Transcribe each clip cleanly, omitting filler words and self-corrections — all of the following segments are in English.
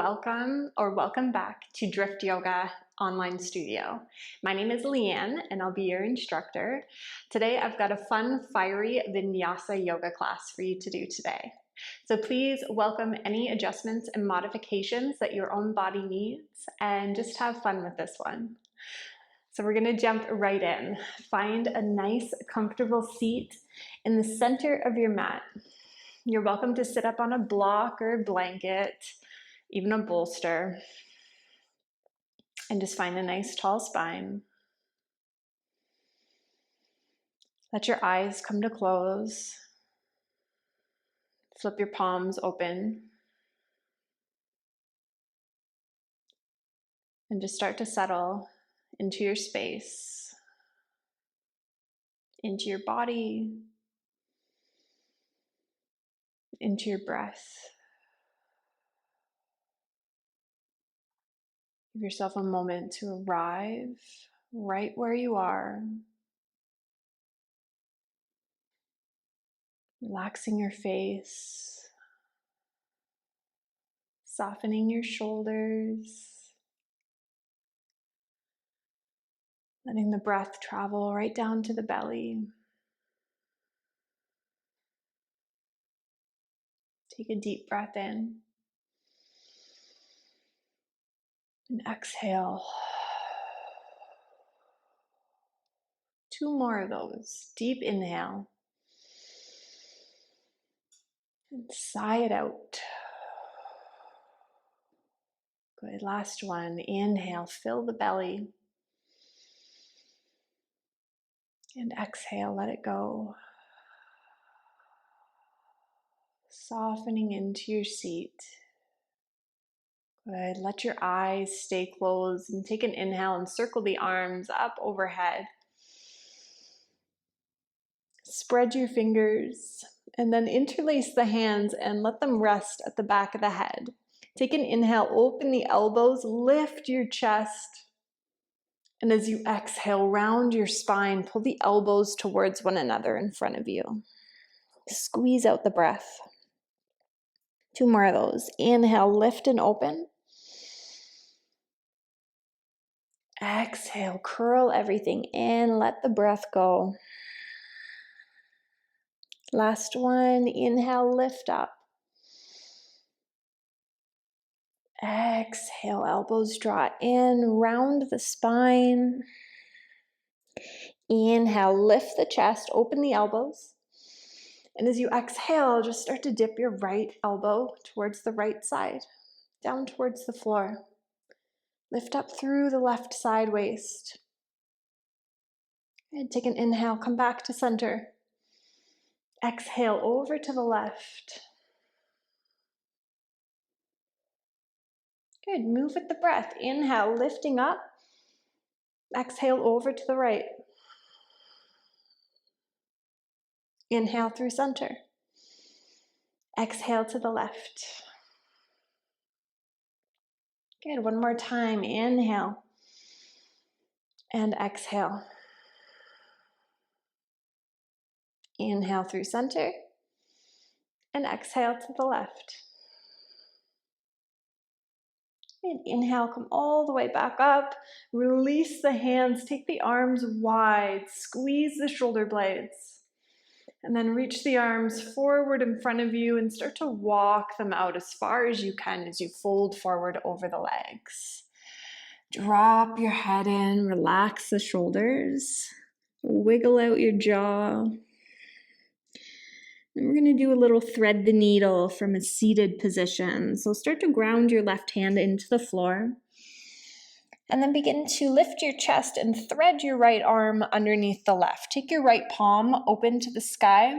welcome back to Drift Yoga Online Studio. My name is Leanne and I'll be your instructor. Today I've got a fun, fiery vinyasa yoga class for you to do today. So please welcome any adjustments and modifications that your own body needs and just have fun with this one. So we're going to jump right in. Find a nice, comfortable seat in the center of your mat. You're welcome to sit up on a block or a blanket, even a bolster, and just find a nice tall spine. Let your eyes come to close. Flip your palms open. And just start to settle into your space, into your body, into your breath. Give yourself a moment to arrive right where you are. Relaxing your face, softening your shoulders, letting the breath travel right down to the belly. Take a deep breath in and exhale. 2 more of those. Deep inhale and sigh it out. Good. Last one. Inhale, fill the belly. And exhale, let it go. Softening into your seat. Good. Let your eyes stay closed and take an inhale and circle the arms up overhead. Spread your fingers and then interlace the hands and let them rest at the back of the head. Take an inhale, open the elbows, lift your chest. And as you exhale, round your spine, pull the elbows towards one another in front of you. Squeeze out the breath. 2 more of those. Inhale, lift and open. Exhale, curl everything in, let the breath go. Last one, inhale, lift up. Exhale, elbows draw in, round the spine. Inhale, lift the chest, open the elbows. And as you exhale, just start to dip your right elbow towards the right side, down towards the floor. Lift up through the left side waist. And take an inhale, come back to center. Exhale over to the left. Good, move with the breath. Inhale, lifting up. Exhale over to the right. Inhale through center. Exhale to the left. Good, one more time. Inhale and exhale. Inhale through center and exhale to the left. And inhale, come all the way back up. Release the hands, take the arms wide, squeeze the shoulder blades. And then reach the arms forward in front of you and start to walk them out as far as you can as you fold forward over the legs. Drop your head in, relax the shoulders, wiggle out your jaw. And we're going to do a little thread the needle from a seated position. So start to ground your left hand into the floor. And then begin to lift your chest and thread your right arm underneath the left. Take your right palm open to the sky.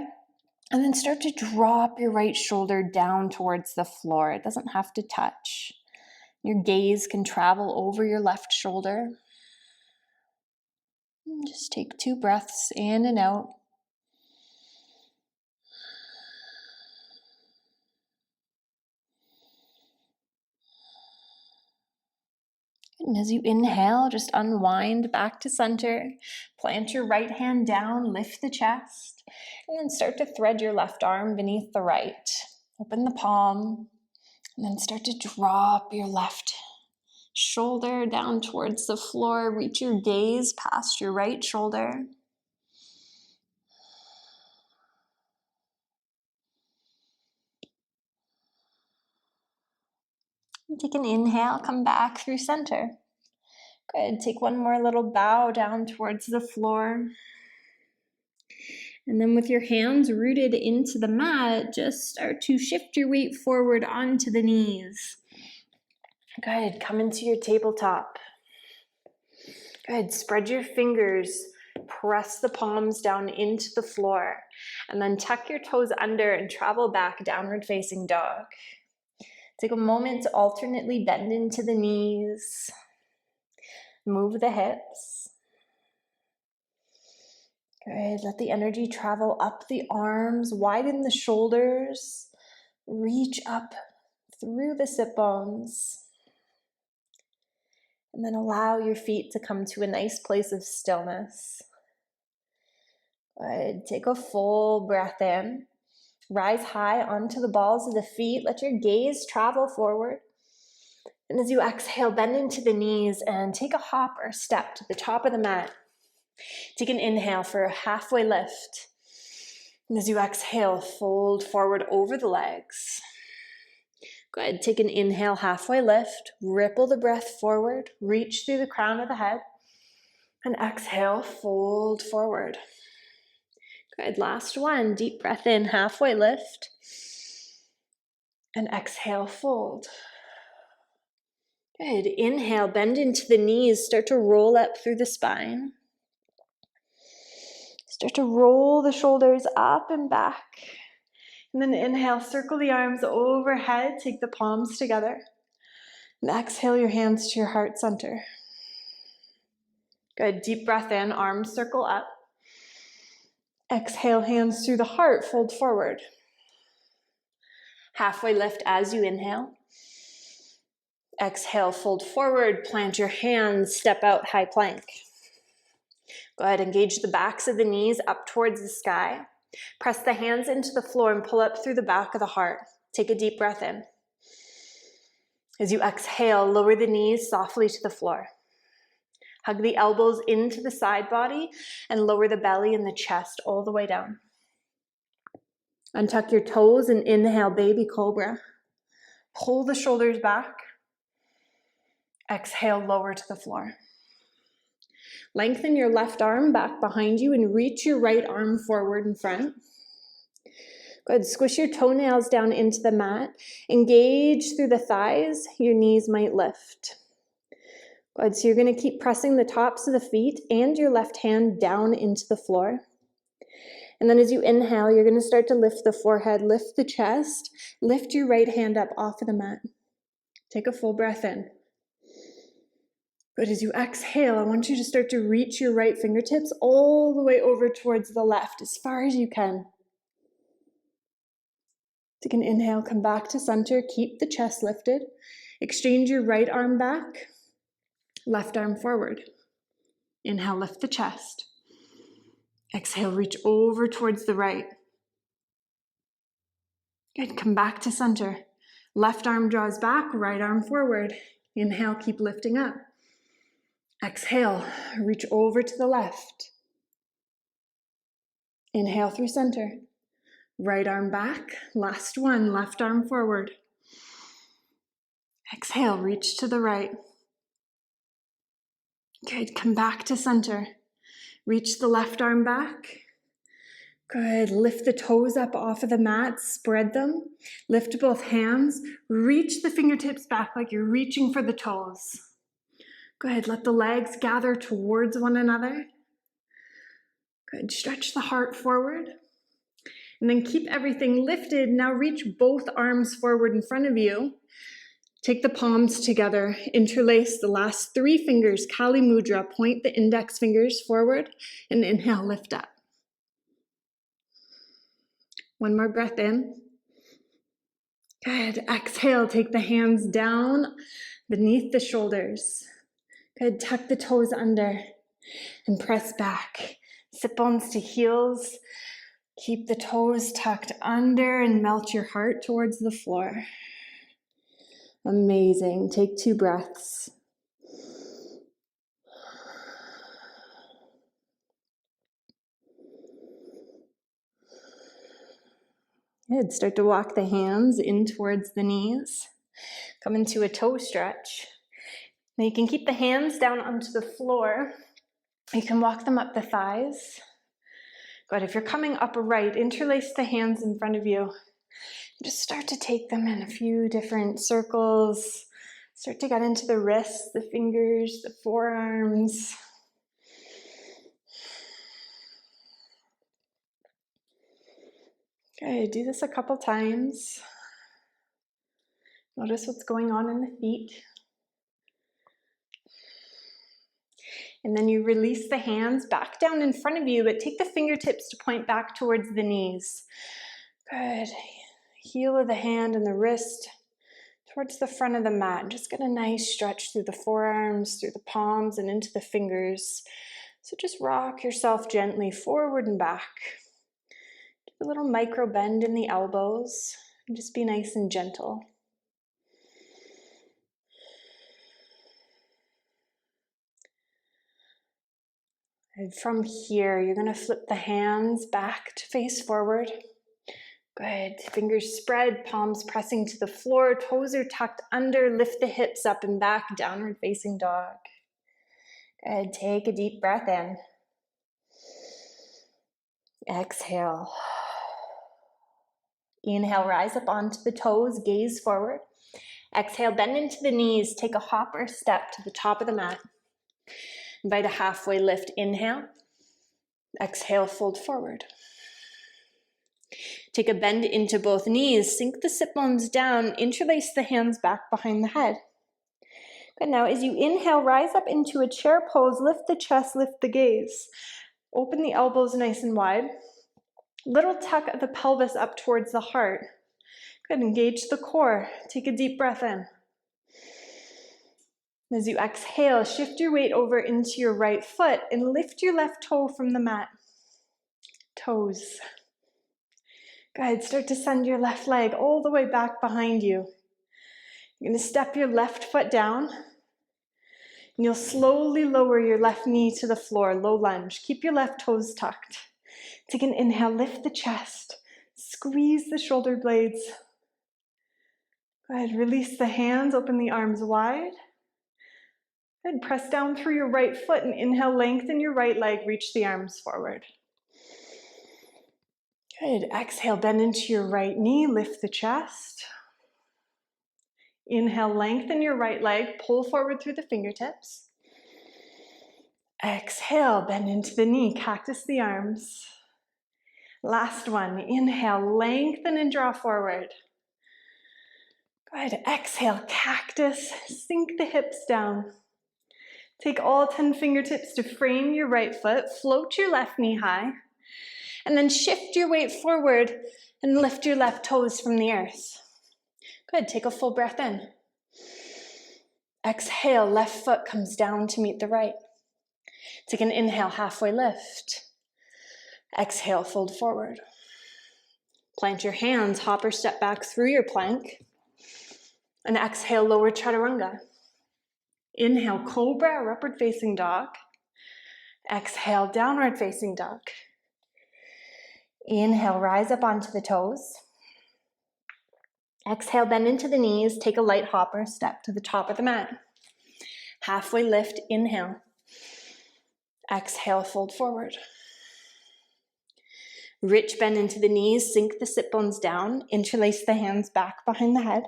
And then start to drop your right shoulder down towards the floor. It doesn't have to touch. Your gaze can travel over your left shoulder. And just take 2 breaths in and out. And as you inhale, just unwind back to center. Plant your right hand down, lift the chest, and then start to thread your left arm beneath the right. Open the palm, And then start to drop your left shoulder down towards the floor. Reach your gaze past your right shoulder. Take an inhale, come back through center. Good, take one more little bow down towards the floor. And then with your hands rooted into the mat, just start to shift your weight forward onto the knees. Good, come into your tabletop. Good, spread your fingers, press the palms down into the floor, and then tuck your toes under and travel back, downward facing dog. Take a moment to alternately bend into the knees, move the hips. Good, let the energy travel up the arms, widen the shoulders, reach up through the sit bones. And then allow your feet to come to a nice place of stillness. Good, take a full breath in. Rise high onto the balls of the feet. Let your gaze travel forward. And as you exhale, bend into the knees and take a hop or step to the top of the mat. Take an inhale for a halfway lift. And as you exhale, fold forward over the legs. Good, take an inhale, halfway lift. Ripple the breath forward. Reach through the crown of the head. And exhale, fold forward. Good, last one. Deep breath in, halfway lift. And exhale, fold. Good, inhale, bend into the knees. Start to roll up through the spine. Start to roll the shoulders up and back. And then inhale, circle the arms overhead. Take the palms together. And exhale your hands to your heart center. Good, deep breath in, arms circle up. Exhale, hands through the heart, fold forward. Halfway lift as you inhale. Exhale, fold forward, plant your hands, step out, high plank. Go ahead, engage the backs of the knees up towards the sky. Press the hands into the floor and pull up through the back of the heart. Take a deep breath in. As you exhale, lower the knees softly to the floor. Hug the elbows into the side body and lower the belly and the chest all the way down. Untuck your toes and inhale, baby cobra. Pull the shoulders back. Exhale, lower to the floor. Lengthen your left arm back behind you and reach your right arm forward in front. Good, squish your toenails down into the mat. Engage through the thighs, your knees might lift. Good, so you're gonna keep pressing the tops of the feet and your left hand down into the floor. And then as you inhale, you're gonna start to lift the forehead, lift the chest, lift your right hand up off of the mat. Take a full breath in. But as you exhale, I want you to start to reach your right fingertips all the way over towards the left, as far as you can. Take an inhale, come back to center, keep the chest lifted. Exchange your right arm back, left arm forward. Inhale, lift the chest. Exhale, reach over towards the right. Good, come back to center. Left arm draws back, right arm forward. Inhale, keep lifting up. Exhale, reach over to the left. Inhale through center. Right arm back, last one, left arm forward. Exhale, reach to the right. Good, come back to center. Reach the left arm back. Good, lift the toes up off of the mat, spread them. Lift both hands, reach the fingertips back like you're reaching for the toes. Good, let the legs gather towards one another. Good, stretch the heart forward. And then keep everything lifted. Now reach both arms forward in front of you. Take the palms together, interlace the last 3 fingers, Kali Mudra. Point the index fingers forward and inhale, lift up. One more breath in. Good, exhale, take the hands down beneath the shoulders. Good, tuck the toes under and press back. Sit bones to heels. Keep the toes tucked under and melt your heart towards the floor. Amazing. Take 2 breaths. Good. Start to walk the hands in towards the knees. Come into a toe stretch. Now you can keep the hands down onto the floor. You can walk them up the thighs. Good. If you're coming upright, interlace the hands in front of you. Just start to take them in a few different circles. Start to get into the wrists, the fingers, the forearms. Okay, do this a couple times. Notice what's going on in the feet. And then you release the hands back down in front of you, but take the fingertips to point back towards the knees. Good. Heel of the hand and the wrist towards the front of the mat. Just get a nice stretch through the forearms, through the palms, and into the fingers. So just rock yourself gently forward and back. A little micro bend in the elbows, and just be nice and gentle. And from here, you're going to flip the hands back to face forward. Good. Fingers spread, palms pressing to the floor, toes are tucked under, lift the hips up and back, downward facing dog. Good. Take a deep breath in. Exhale. Inhale, rise up onto the toes, gaze forward. Exhale, bend into the knees, take a hop or step to the top of the mat. Invite a halfway lift, inhale. Exhale, fold forward. Take a bend into both knees, sink the sit bones down, interlace the hands back behind the head. Good, now as you inhale, rise up into a chair pose, lift the chest, lift the gaze. Open the elbows nice and wide. Little tuck of the pelvis up towards the heart. Good, engage the core. Take a deep breath in. As you exhale, shift your weight over into your right foot and lift your left toe from the mat. Toes. Good, start to send your left leg all the way back behind you. You're going to step your left foot down. And you'll slowly lower your left knee to the floor, low lunge. Keep your left toes tucked. Take an inhale, lift the chest. Squeeze the shoulder blades. Go ahead, release the hands, open the arms wide. Good, press down through your right foot and inhale, lengthen your right leg, reach the arms forward. Good, exhale, bend into your right knee, lift the chest. Inhale, lengthen your right leg, pull forward through the fingertips. Exhale, bend into the knee, cactus the arms. Last one, inhale, lengthen and draw forward. Good, exhale, cactus, sink the hips down. Take all 10 fingertips to frame your right foot, float your left knee high, and then shift your weight forward and lift your left toes from the earth. Good, take a full breath in. Exhale, left foot comes down to meet the right. Take an inhale, halfway lift. Exhale, fold forward. Plant your hands, hop or step back through your plank. And exhale, lower chaturanga. Inhale, cobra or upward facing dog. Exhale, downward facing dog. Inhale, rise up onto the toes. Exhale, bend into the knees, take a light hop or step to the top of the mat. Halfway lift, inhale. Exhale, fold forward. Rich bend into the knees, sink the sit bones down, interlace the hands back behind the head.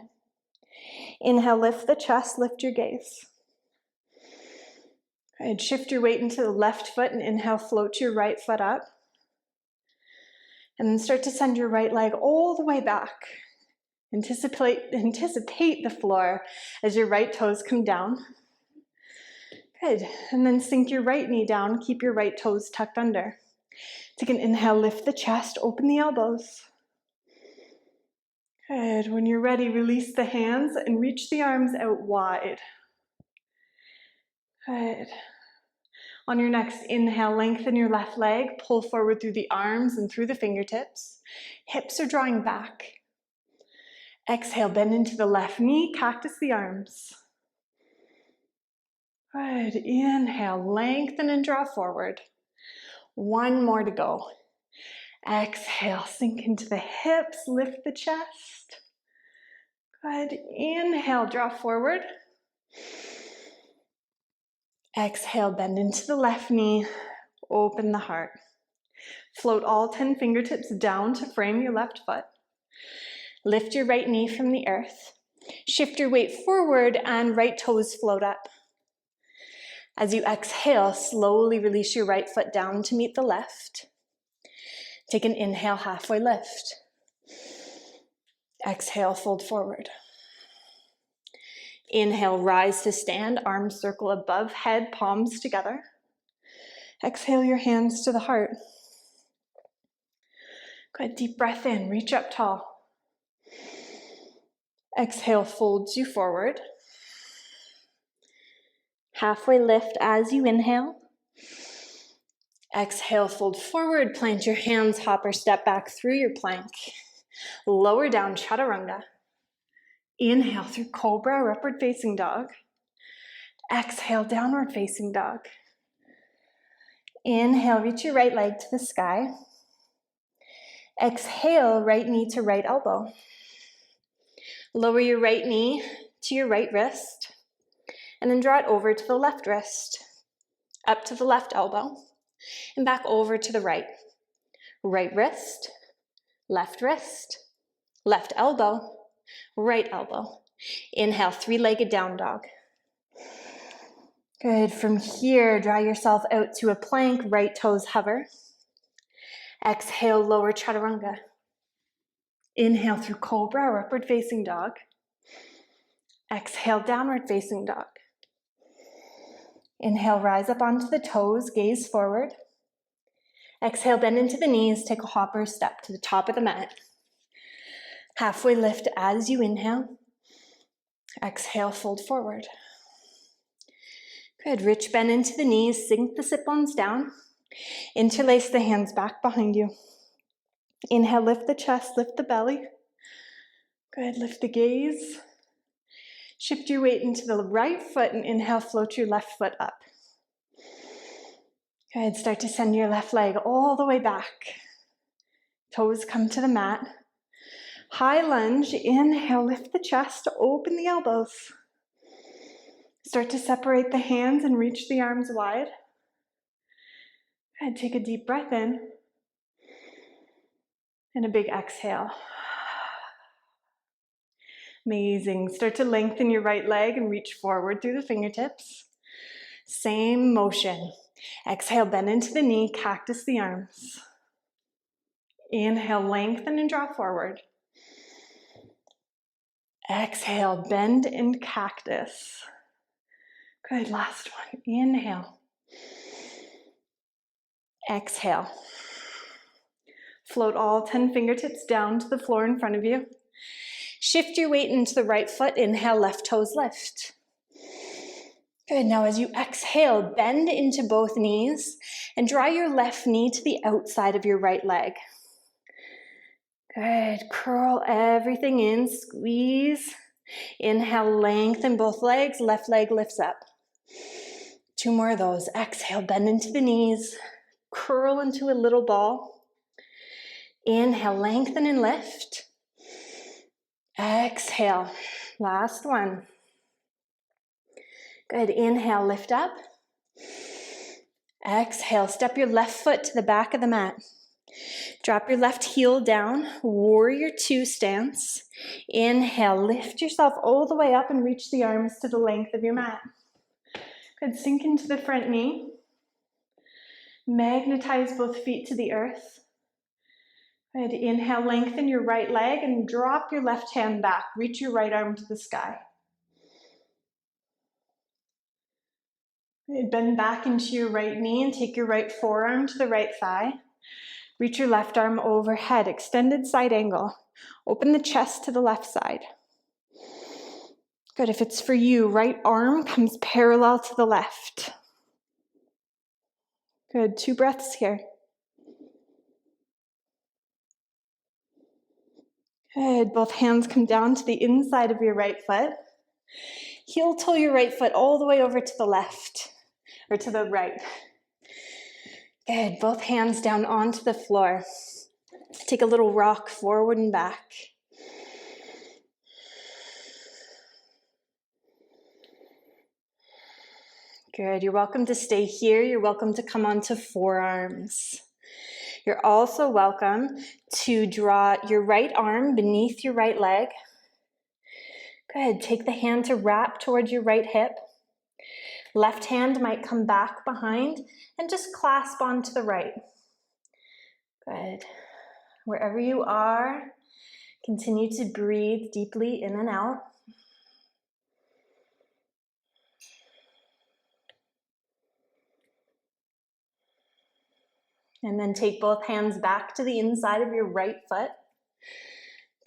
Inhale, lift the chest, lift your gaze. Good. Shift your weight into the left foot and inhale, float your right foot up. And then start to send your right leg all the way back. Anticipate the floor as your right toes come down. Good. And then sink your right knee down, keep your right toes tucked under. Take an inhale, lift the chest, open the elbows. Good. When you're ready, release the hands and reach the arms out wide. Good. On your next inhale, lengthen your left leg, pull forward through the arms and through the fingertips. Hips are drawing back. Exhale, bend into the left knee, cactus the arms. Good. Inhale, lengthen and draw forward. One more to go. Exhale, sink into the hips, lift the chest. Good. Inhale, draw forward. Exhale, bend into the left knee, open the heart. Float all 10 fingertips down to frame your left foot. Lift your right knee from the earth. Shift your weight forward and right toes float up. As you exhale, slowly release your right foot down to meet the left. Take an inhale, halfway lift. Exhale, fold forward. Inhale, rise to stand, arms circle above head, palms together. Exhale your hands to the heart. Good, deep breath in, reach up tall. Exhale, folds you forward. Halfway lift as you inhale. Exhale, fold forward, plant your hands, hop or step back through your plank. Lower down, chaturanga. Inhale through cobra or upward facing dog. Exhale, downward facing dog. Inhale, reach your right leg to the sky. Exhale, right knee to right elbow. Lower your right knee to your right wrist, and then draw it over to the left wrist, up to the left elbow, and back over to the right. Right wrist, left elbow, right elbow. Inhale, three-legged down dog. Good. From here, draw yourself out to a plank, right toes hover. Exhale, lower chaturanga. Inhale through cobra or upward facing dog. Exhale, downward facing dog. Inhale, rise up onto the toes, gaze forward. Exhale, bend into the knees, take a hopper step to the top of the mat. Halfway lift as you inhale. Exhale, fold forward. Good, rich bend into the knees, sink the sit bones down. Interlace the hands back behind you. Inhale, lift the chest, lift the belly. Good, lift the gaze. Shift your weight into the right foot and inhale, float your left foot up. Good, start to send your left leg all the way back. Toes come to the mat. High lunge, inhale, lift the chest, open the elbows. Start to separate the hands and reach the arms wide. Good, take a deep breath in. And a big exhale. Amazing. Start to lengthen your right leg and reach forward through the fingertips. Same motion. Exhale, bend into the knee, cactus the arms. Inhale, lengthen and draw forward. Exhale, bend and cactus. Good, last one. Inhale. Exhale. Float all 10 fingertips down to the floor in front of you. Shift your weight into the right foot. Inhale, left toes lift. Good, now as you exhale, bend into both knees and draw your left knee to the outside of your right leg. Good, curl everything in, squeeze. Inhale, lengthen both legs, left leg lifts up. Two more of those. Exhale, bend into the knees, curl into a little ball. Inhale, lengthen and lift. Exhale, last one. Good, inhale, lift up. Exhale, step your left foot to the back of the mat. Drop your left heel down, warrior two stance. Inhale, lift yourself all the way up and reach the arms to the length of your mat. Good, sink into the front knee. Magnetize both feet to the earth. Good, inhale, lengthen your right leg and drop your left hand back. Reach your right arm to the sky. Good, bend back into your right knee and take your right forearm to the right thigh. Reach your left arm overhead, extended side angle. Open the chest to the left side. Good, if it's for you, right arm comes parallel to the left. Good, 2 breaths here. Good. Both hands come down to the inside of your right foot. Heel toe your right foot all the way over to the left, or to the right. Good. Both hands down onto the floor. Take a little rock forward and back. Good. You're welcome to stay here. You're welcome to come onto forearms. You're also welcome to draw your right arm beneath your right leg. Good. Take the hand to wrap towards your right hip. Left hand might come back behind and just clasp onto the right. Good. Wherever you are, continue to breathe deeply in and out. And then take both hands back to the inside of your right foot.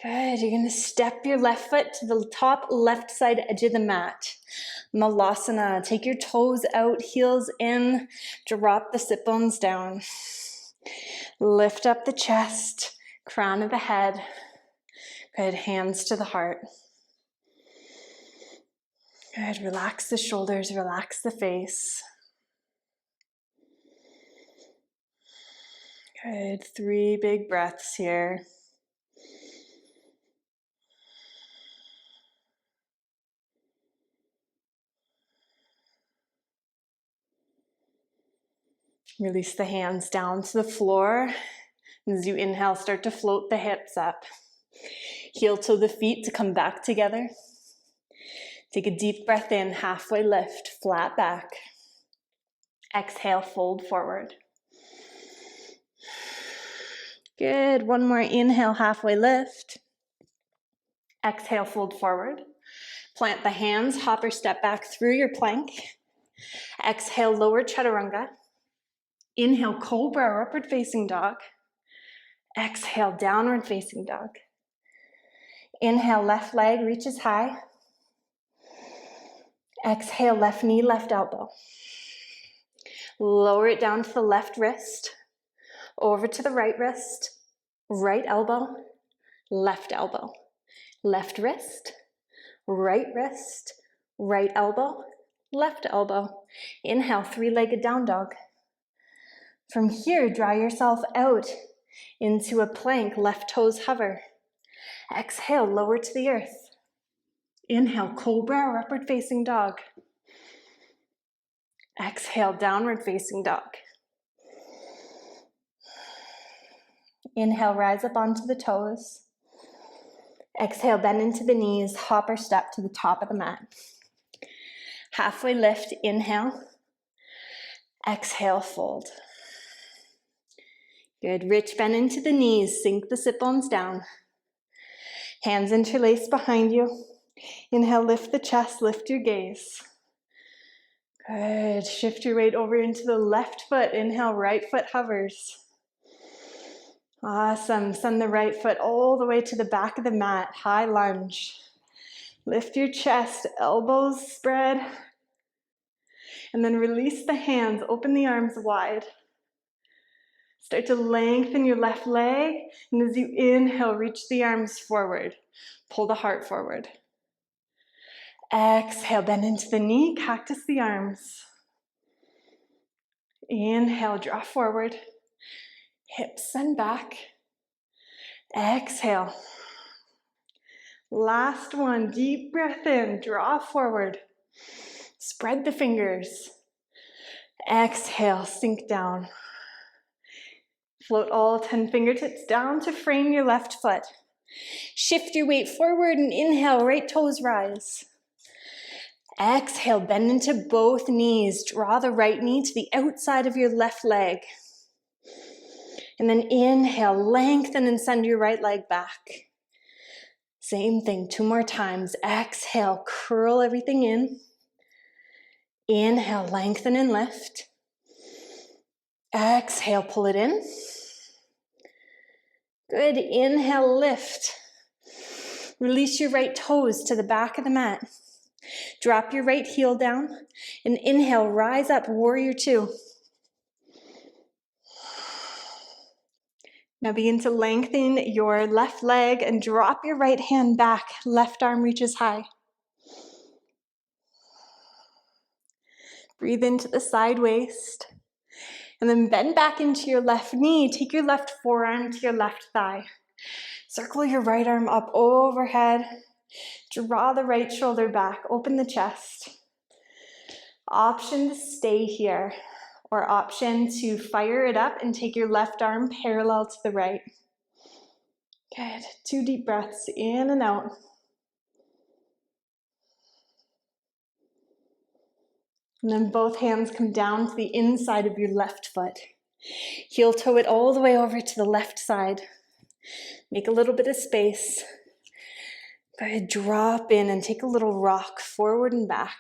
Good. You're going to step your left foot to the top left side edge of the mat. Malasana. Take your toes out, heels in. Drop the sit bones down. Lift up the chest, crown of the head. Good. Hands to the heart. Good. Relax the shoulders, relax the face. Good. 3 big breaths here. Release the hands down to the floor. As you inhale, start to float the hips up. Heel toe the feet to come back together. Take a deep breath in, halfway lift, flat back. Exhale, fold forward. Good. One more inhale, halfway lift. Exhale, fold forward. Plant the hands, hop or step back through your plank. Exhale, lower chaturanga. Inhale, cobra or upward facing dog. Exhale, downward facing dog. Inhale, left leg reaches high. Exhale, left knee, left elbow. Lower it down to the left wrist, over to the right wrist, right elbow, left elbow, left wrist, right elbow, left elbow. Inhale, 3-legged down dog. From here, draw yourself out into a plank, left toes hover. Exhale, lower to the earth. Inhale, cobra or upward facing dog. Exhale, downward facing dog. Inhale, rise up onto the toes. Exhale, bend into the knees, hop or step to the top of the mat. Halfway lift, inhale. Exhale, fold. Good, rich bend into the knees, sink the sit bones down. Hands interlaced behind you. Inhale, lift the chest, lift your gaze. Good, shift your weight over into the left foot. Inhale, right foot hovers. Awesome, send the right foot all the way to the back of the mat, high lunge. Lift your chest, elbows spread. And then release the hands, open the arms wide. Start to lengthen your left leg, and as you inhale, reach the arms forward. Pull the heart forward. Exhale, bend into the knee, cactus the arms. Inhale, draw forward. Hips send back. Exhale. Last one, deep breath in, draw forward. Spread the fingers. Exhale, sink down. Float all 10 fingertips down to frame your left foot. Shift your weight forward and inhale, right toes rise. Exhale, bend into both knees. Draw the right knee to the outside of your left leg. And then inhale, lengthen and send your right leg back. Same thing, 2 more times. Exhale, curl everything in. Inhale, lengthen and lift. Exhale, pull it in. Good, inhale, lift. Release your right toes to the back of the mat. Drop your right heel down and inhale, rise up, warrior 2. Now begin to lengthen your left leg and drop your right hand back. Left arm reaches high. Breathe into the side waist. And then bend back into your left knee. Take your left forearm to your left thigh. Circle your right arm up overhead. Draw the right shoulder back. Open the chest. Option to stay here, or option to fire it up and take your left arm parallel to the right. Good. 2 deep breaths in and out. And then both hands come down to the inside of your left foot. Heel toe it all the way over to the left side. Make a little bit of space. Go ahead, drop in and take a little rock forward and back.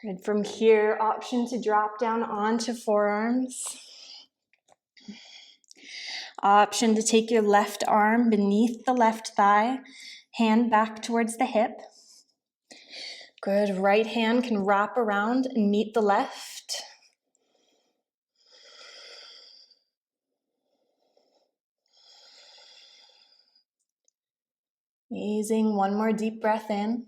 And from here, option to drop down onto forearms. Option to take your left arm beneath the left thigh, hand back towards the hip. Good, right hand can wrap around and meet the left. Amazing, one more deep breath in.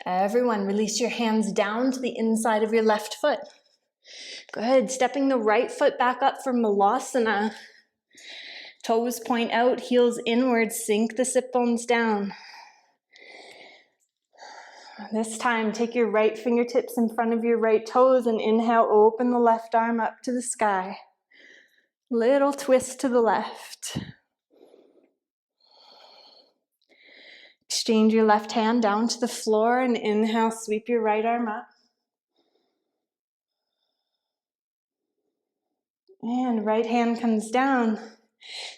Everyone, release your hands down to the inside of your left foot. Good, stepping the right foot back up for Malasana. Toes point out, heels inward, sink the sit bones down. This time, take your right fingertips in front of your right toes and inhale, open the left arm up to the sky. Little twist to the left. Exchange your left hand down to the floor and inhale, sweep your right arm up. And right hand comes down.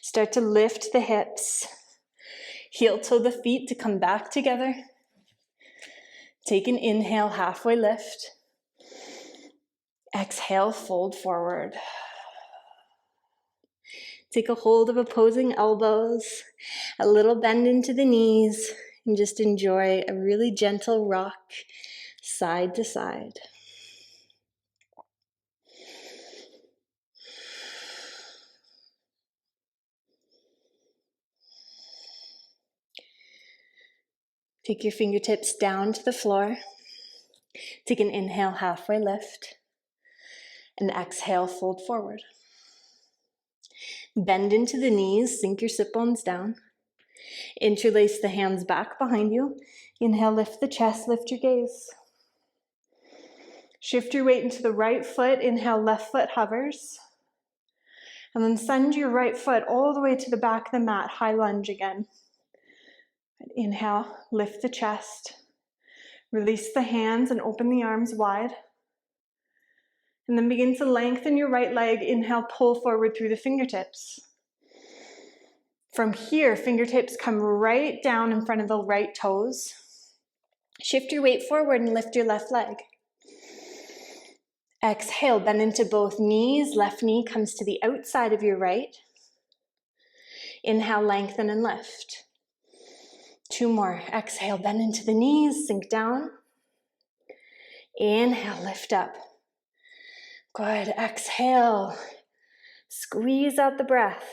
Start to lift the hips. Heel toe the feet to come back together. Take an inhale, halfway lift. Exhale, fold forward. Take a hold of opposing elbows, a little bend into the knees, and just enjoy a really gentle rock side to side. Take your fingertips down to the floor. Take an inhale, halfway lift. And exhale, fold forward. Bend into the knees, sink your sit bones down. Interlace the hands back behind you. Inhale, lift the chest, lift your gaze. Shift your weight into the right foot. Inhale, left foot hovers. And then send your right foot all the way to the back of the mat, high lunge again. Inhale, lift the chest. Release the hands and open the arms wide. And then begin to lengthen your right leg. Inhale, pull forward through the fingertips. From here, fingertips come right down in front of the right toes. Shift your weight forward and lift your left leg. Exhale, bend into both knees. Left knee comes to the outside of your right. Inhale, lengthen and lift. 2 more. Exhale, bend into the knees, sink down. Inhale, lift up. Good. Exhale. Squeeze out the breath.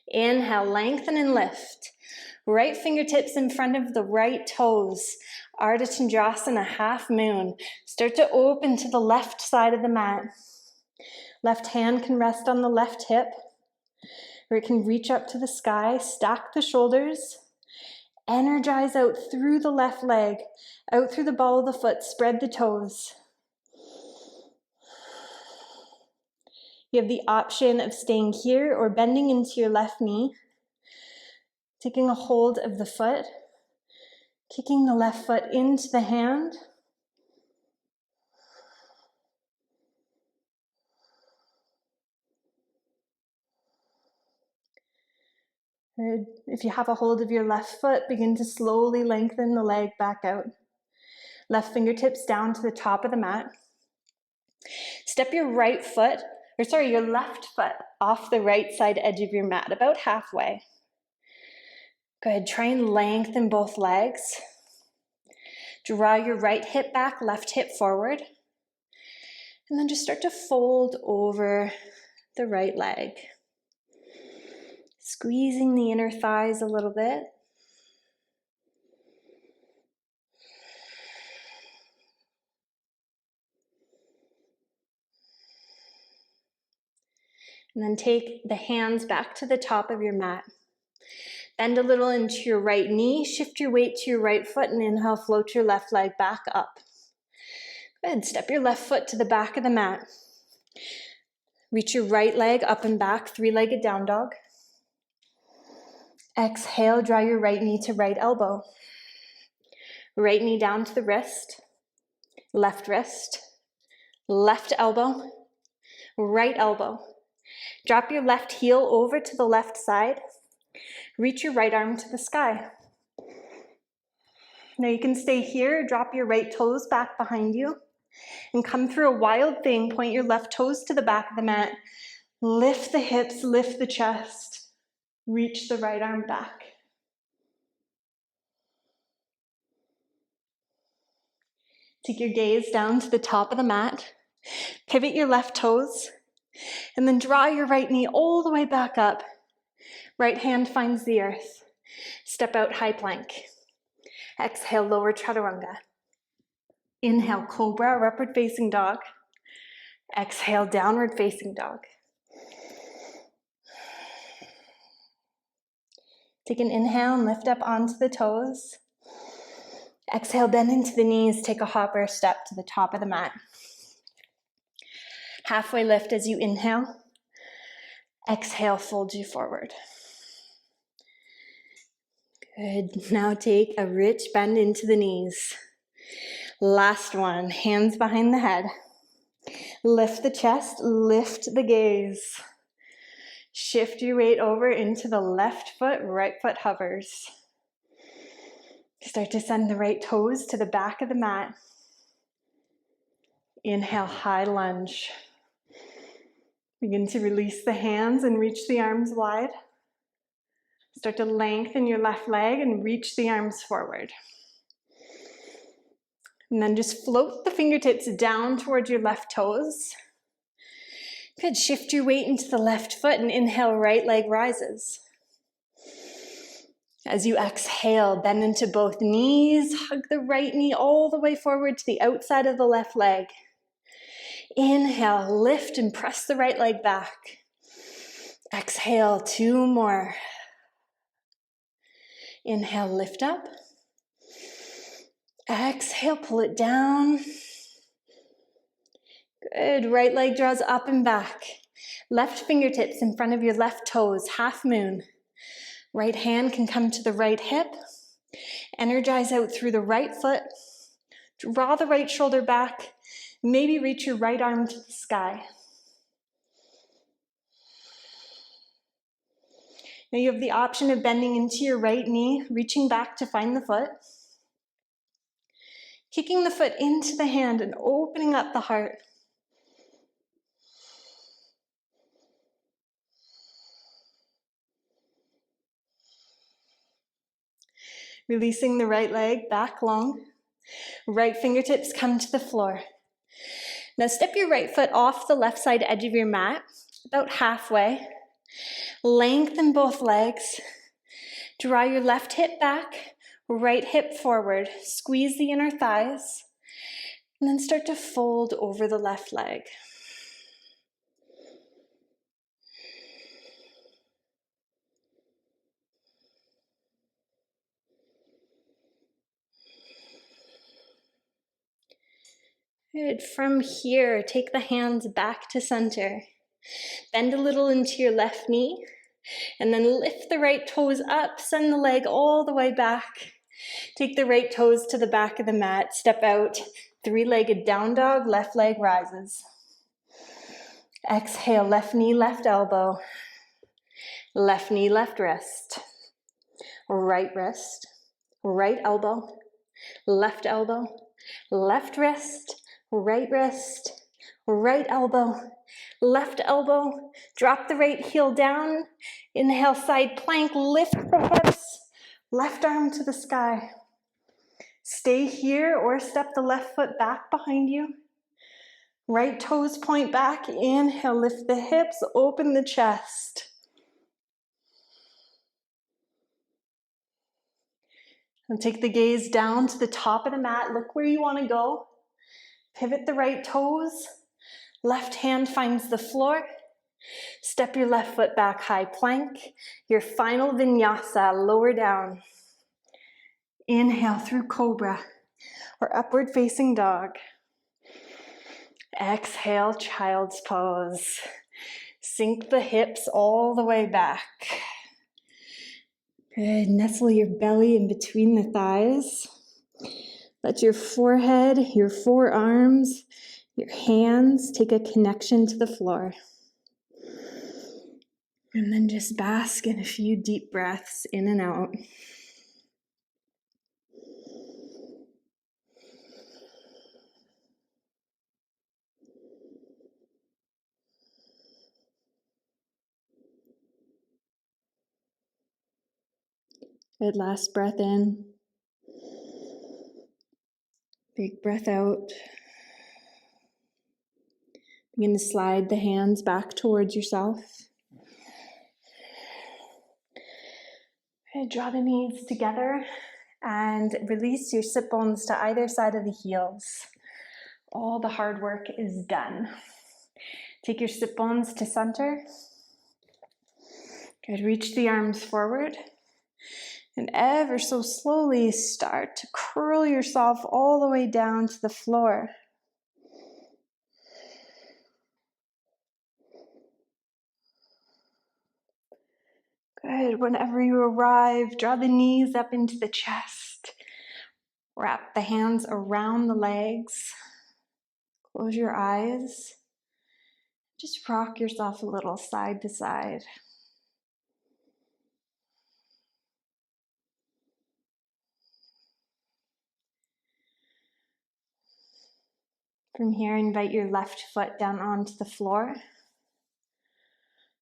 Inhale, lengthen and lift. Right fingertips in front of the right toes. Ardha Chandrasana, half moon. Start to open to the left side of the mat. Left hand can rest on the left hip, or it can reach up to the sky. Stack the shoulders. Energize out through the left leg, out through the ball of the foot, spread the toes. You have the option of staying here or bending into your left knee, taking a hold of the foot, kicking the left foot into the hand. Good. If you have a hold of your left foot, begin to slowly lengthen the leg back out. Left fingertips down to the top of the mat. Step your left foot off the right side edge of your mat, about halfway. Good, try and lengthen both legs. Draw your right hip back, left hip forward. And then just start to fold over the right leg. Squeezing the inner thighs a little bit. And then take the hands back to the top of your mat. Bend a little into your right knee, shift your weight to your right foot, and inhale, float your left leg back up. Good, step your left foot to the back of the mat. Reach your right leg up and back, three-legged down dog. Exhale, draw your right knee to right elbow. Right knee down to the wrist, left elbow, right elbow. Drop your left heel over to the left side. Reach your right arm to the sky. Now you can stay here, drop your right toes back behind you, and come through a wild thing. Point your left toes to the back of the mat. Lift the hips, lift the chest. Reach the right arm back. Take your gaze down to the top of the mat. Pivot your left toes, and then draw your right knee all the way back up. Right hand finds the earth. Step out, high plank. Exhale, lower chaturanga. Inhale, cobra or upward facing dog. Exhale, downward facing dog. Take an inhale and lift up onto the toes. Exhale, bend into the knees. Take a hopper step to the top of the mat. Halfway lift as you inhale. Exhale, fold you forward. Good. Now take a rich bend into the knees. Last one. Hands behind the head. Lift the chest, lift the gaze. Shift your weight over into the left foot, right foot hovers. Start to send the right toes to the back of the mat. Inhale, high lunge. Begin to release the hands and reach the arms wide. Start to lengthen your left leg and reach the arms forward. And then just float the fingertips down towards your left toes. Good, shift your weight into the left foot and inhale, right leg rises. As you exhale, bend into both knees, hug the right knee all the way forward to the outside of the left leg. Inhale, lift and press the right leg back. Exhale, two more. Inhale, lift up. Exhale, pull it down. Good, right leg draws up and back. Left fingertips in front of your left toes, half moon. Right hand can come to the right hip. Energize out through the right foot. Draw the right shoulder back. Maybe reach your right arm to the sky. Now you have the option of bending into your right knee, reaching back to find the foot. Kicking the foot into the hand and opening up the heart. Releasing the right leg back long. Right fingertips come to the floor. Now step your right foot off the left side edge of your mat, about halfway. Lengthen both legs. Draw your left hip back, right hip forward. Squeeze the inner thighs. And then start to fold over the left leg. Good. From here, take the hands back to center. Bend a little into your left knee, and then lift the right toes up, send the leg all the way back. Take the right toes to the back of the mat, step out, three-legged down dog, left leg rises. Exhale, left knee, left elbow. Left knee, left wrist. Right wrist, right elbow, left wrist, right elbow, left elbow. Drop the right heel down. Inhale, side plank, lift the hips. Left arm to the sky. Stay here or step the left foot back behind you. Right toes point back. Inhale, lift the hips, open the chest. And take the gaze down to the top of the mat. Look where you want to go. Pivot the right toes. Left hand finds the floor. Step your left foot back, high plank. Your final vinyasa, lower down. Inhale through cobra or upward facing dog. Exhale, child's pose. Sink the hips all the way back. Good, nestle your belly in between the thighs. Let your forehead, your forearms, your hands take a connection to the floor. And then just bask in a few deep breaths in and out. Good, last breath in. Big breath out. Begin to slide the hands back towards yourself. Okay, draw the knees together and release your sit bones to either side of the heels. All the hard work is done. Take your sit bones to center. Good, reach the arms forward. And ever so slowly start to curl yourself all the way down to the floor. Good, whenever you arrive, draw the knees up into the chest. Wrap the hands around the legs. Close your eyes. Just rock yourself a little side to side. From here, invite your left foot down onto the floor.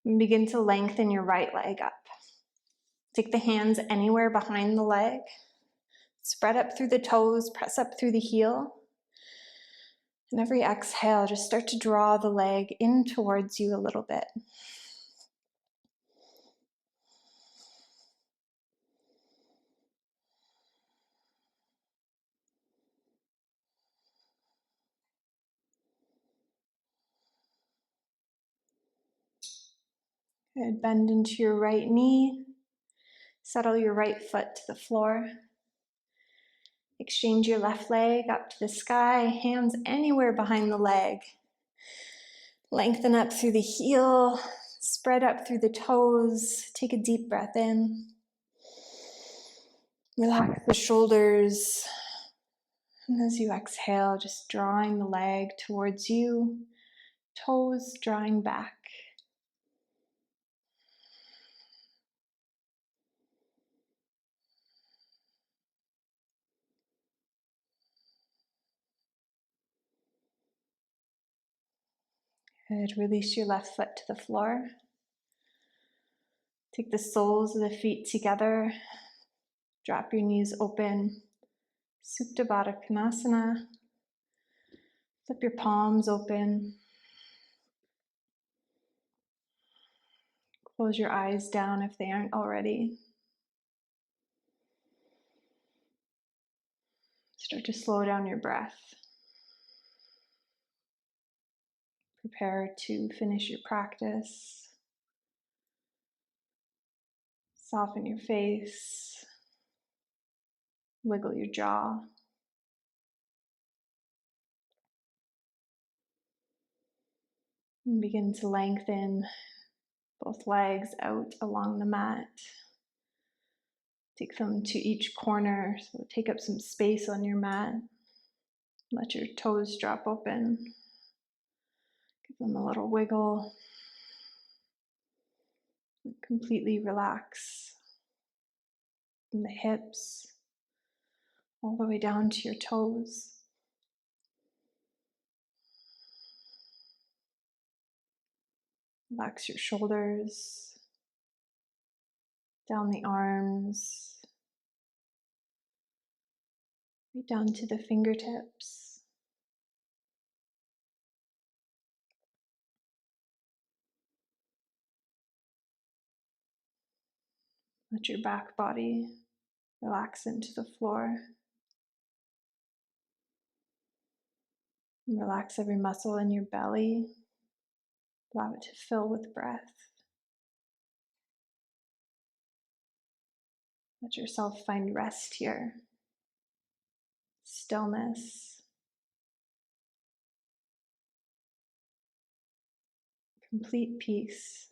And begin to lengthen your right leg up. Take the hands anywhere behind the leg. Spread up through the toes, press up through the heel. And every exhale, just start to draw the leg in towards you a little bit. Good. Bend into your right knee. Settle your right foot to the floor. Exchange your left leg up to the sky, hands anywhere behind the leg. Lengthen up through the heel, spread up through the toes. Take a deep breath in. Relax the shoulders. And as you exhale, just drawing the leg towards you, toes drawing back. Good. Release your left foot to the floor. Take the soles of the feet together. Drop your knees open. Supta Baddha Konasana. Flip your palms open. Close your eyes down if they aren't already. Start to slow down your breath. Prepare to finish your practice. Soften your face. Wiggle your jaw. And begin to lengthen both legs out along the mat. Take them to each corner, so take up some space on your mat. Let your toes drop open. Give them a little wiggle. Completely relax from the hips all the way down to your toes. Relax your shoulders, down the arms, right down to the fingertips. Let your back body relax into the floor. Relax every muscle in your belly. Allow it to fill with breath. Let yourself find rest here, stillness, complete peace.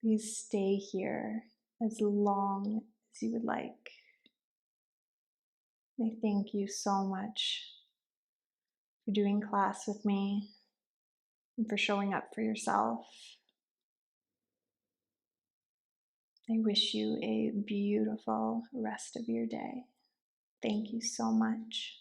Please stay here as long as you would like. I thank you so much for doing class with me and for showing up for yourself. I wish you a beautiful rest of your day. Thank you so much.